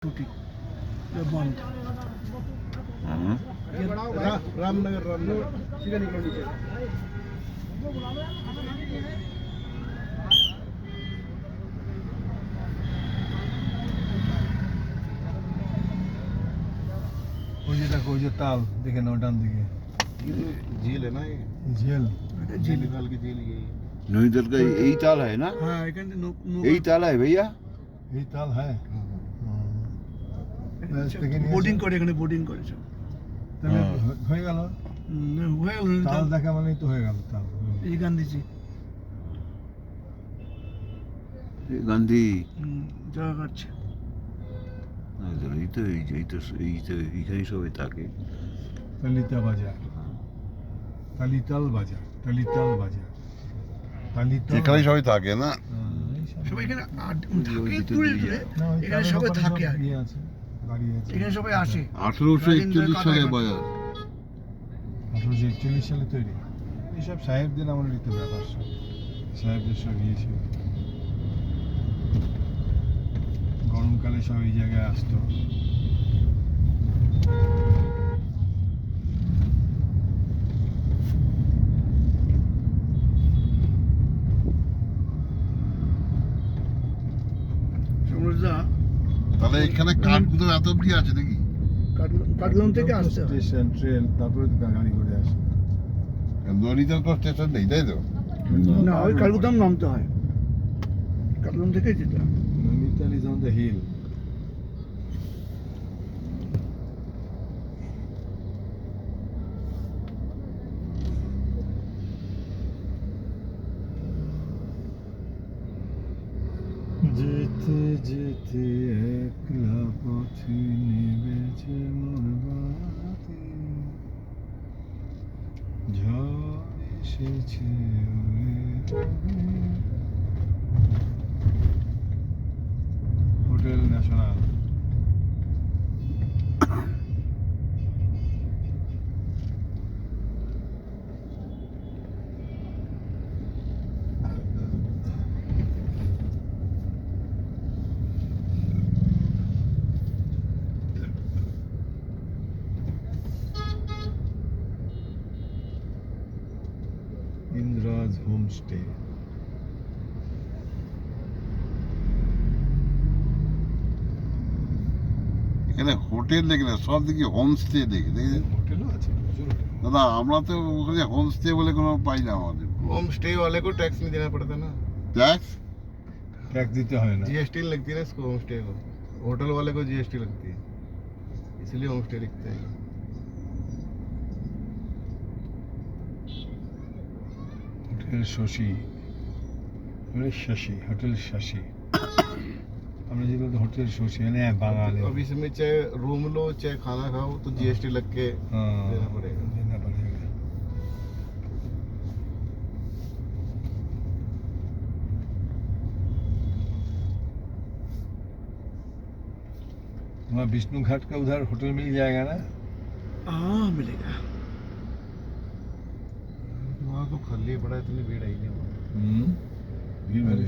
टूटी बंद रामनगर सीधा निकलो नीचे। ওই যে তাল দেখে নাও ডান দিকে झील है ना ये, झेल झील निकाल के झील ये नैनीताल का यही ताल है ना? हाँ এখানে यही ताल है भैया। এই তাল হ্যাঁ বোর্ডিং করে এখানে বোর্ডিং করেছে তাহলে হয়ে গেল তাল দেখা মানেই তো হয়ে গেল তাল এই গান্ধীজি गांधी জায়গা কাটছে এইখানেই সবাই থাকে। তালিতা বাজার তালিতাল বাজার তালিতাল বাজার তালিতাল এখানেই সবাই থাকে না? সবাই এখানে থাকে দূরে দূরে এখানে সবাই থাকে আর আছে গাড়ি আছে এখানে সবাই আসে। 1841 সালে বাজার। 1841 সালে তৈরি এইসব সাহেবদের আমাদের তো ব্যাপার সব সাহেবদের সব গিয়েছিল গরমকালে সব এই জায়গায় আসতো সমুদ্রা তাহলে এখানে কাঠগুলো এত অব্দি আছে নাকি? কাটলাম থেকে আসছে স্টেশন ট্রেন তারপরে তো গাড়ি করে আসে নৈনীতাল তো স্টেশন নেই, তাই তো? না ওই কালগুদাম নামতে হয় কাটলাম থেকে যেতে হয় Nainital is on the hill যেতে যেতে একলা পথে নেমেছে মন বাতি ঝড় এসেছে হোটেল ন্যাশনাল ইন্দ্রাজ হোমস্টে এখানে হোটেল দেখি না, সব দেখি হোমস্টে দেখি। হোটেলও আছে প্রচুর হোটেল দাদা আমরা তো ওখানে হোমস্টে বলে কোনো পাই না আমাদের। होम स्टे वाले को टैक्स नहीं देना पड़ता ना, ট্যাক্স ট্যাক্স दिते হয় না जीएसटी लगती है ना इसको, होम स्टे को। होटल वाले को जीएसटी लगती है, इसलिए होम स्टे लिखते हैं। হোটেল শশী হোটেল শশী আমরা যে বলতে হোটেল শশী মানে বাঙালি अब इसमें चाहे रूम लो चाहे खाना खाओ तो जीएसटी लग के देना पड़ेगा। देना पड़ेगा वहाँ विष्णु घाट का उधर होटल मिल जाएगा ना? हाँ मिलेगा वहाँ तो खाली पड़ा है, इतनी भीड़ आई नहीं वहाँ। भीड़ वाले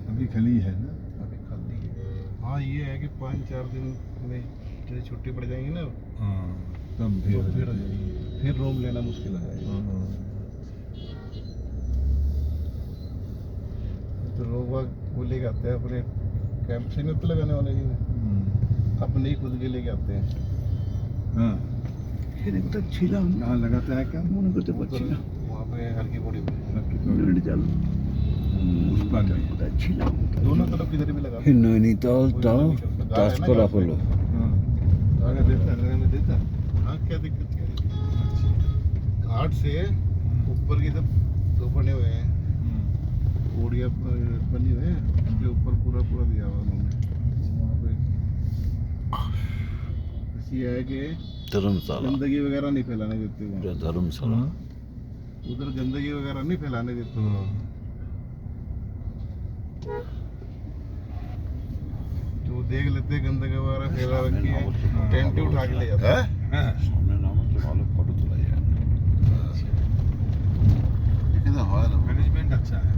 अभी खाली है ना? अभी खाली है। हाँ ये है कि 5-4 दिन में जैसे छुट्टी पड़ जाएंगी ना हाँ तब तो भीड़ भीड़ हो जाएगी, फिर रूम लेना मुश्किल हो जाएगा। तो लोग वहाँ वो लेके आते हैं अपने कैंप से नहीं तो लगाने वाले नहीं, अपने ही खुद के लेके आते हैं। हाँ এখানে কোথাও ছিলাম না লাগাতে হয় কেন মনে করতে পারছি না वहाँ पे हल्की बड़ी মিনিট চাল উস পার কোথায় ছিলাম दोनों तरफ किधर भी लगा নৈনীতালটাও টাচ করা হলো। हाँ आगे देता लगाने देता हाँ क्या दिक्कत क्या है? घाट से ऊपर की सब दो बने हुए हैं, ओड़िया बनी हुए हैं, उसके ऊपर पूरा पूरा दिया हुआ उन्होंने। वहाँ पे बस ये है कि धर्मशाला, गंदगी वगैरह नहीं फैलाने देते वहाँ। धर्मशाला। उधर गंदगी वगैरह नहीं फैलाने देते। जो देख लेते हैं गंदगी वगैरह फैला रखी है, टेंट ही उठा के ले जाते हैं। হ্যাঁ সামনে নামাতে ভালো ফটো তোলা যায়। এখানে হয় না। मैनेजमेंट अच्छा है